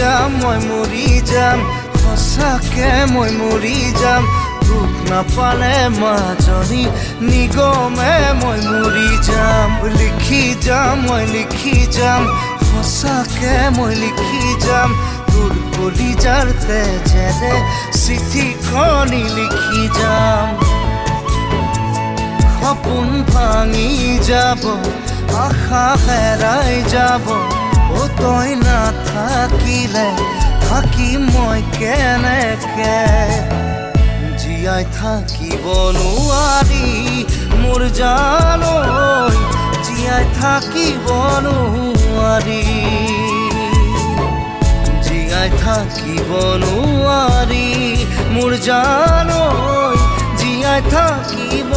যাম মই মৰি যাম সঁচাকে মই মৰি যাম দুখ নাপালে মাজনী নিগমে মই মৰি যাম লিখি যাম মই লিখি যাম সঁচাকে মই লিখি যাম তোৰ কলিজাৰ তেজেৰে চিঠিখনি লিখি যাম সপোন ভাঙি যাব আশা হেৰাই যাব ও তই নাথাকিলে থাকিম মই কেনেকে জীয়াই থাকিব নোৱাৰি মোৰ জানৈ জীয়াই থাকিব নোৱাৰি জীয়াই থাকিব নোৱাৰি মোৰ জানৈ জীয়াই থাকিব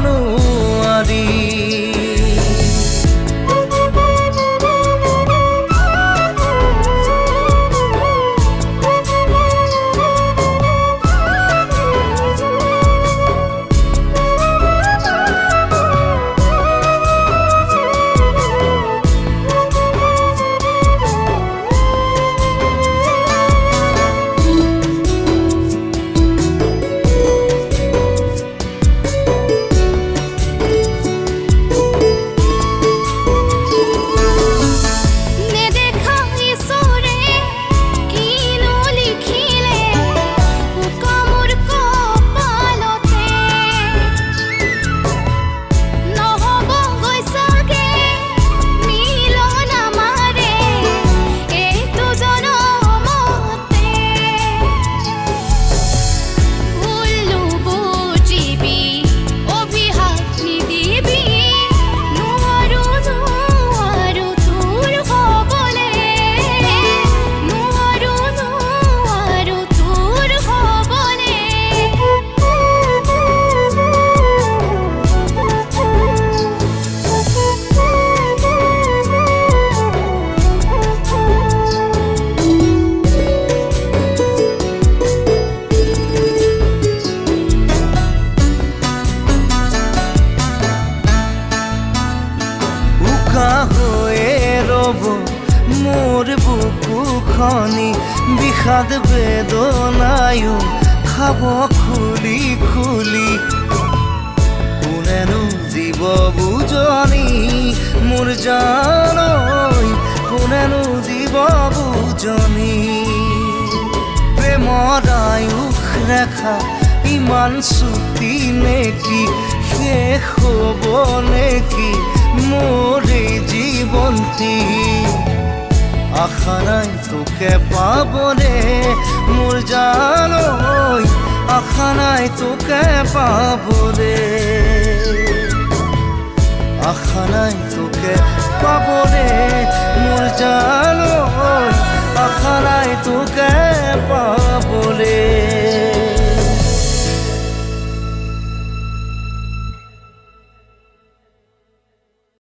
নোৱাৰি মোৰ বুকুখনি বিষাদ বেদনায়ো খাব খুলি খুলি কোনেনো দিব বুজনি মোৰ জানৈ কোনেনো দিব বুজনি প্ৰেমৰ আয়ুস ৰেখা ইমান চুটি নেকি শেষ হ'ব নেকি মোৰ এই জীৱনটি আশা নাই তোকে পাবলে মোৰ জানৈ আশা নাই তোকে পাবলে আশা নাই তোকে পাবলে মোৰ জানৈ আশা নাই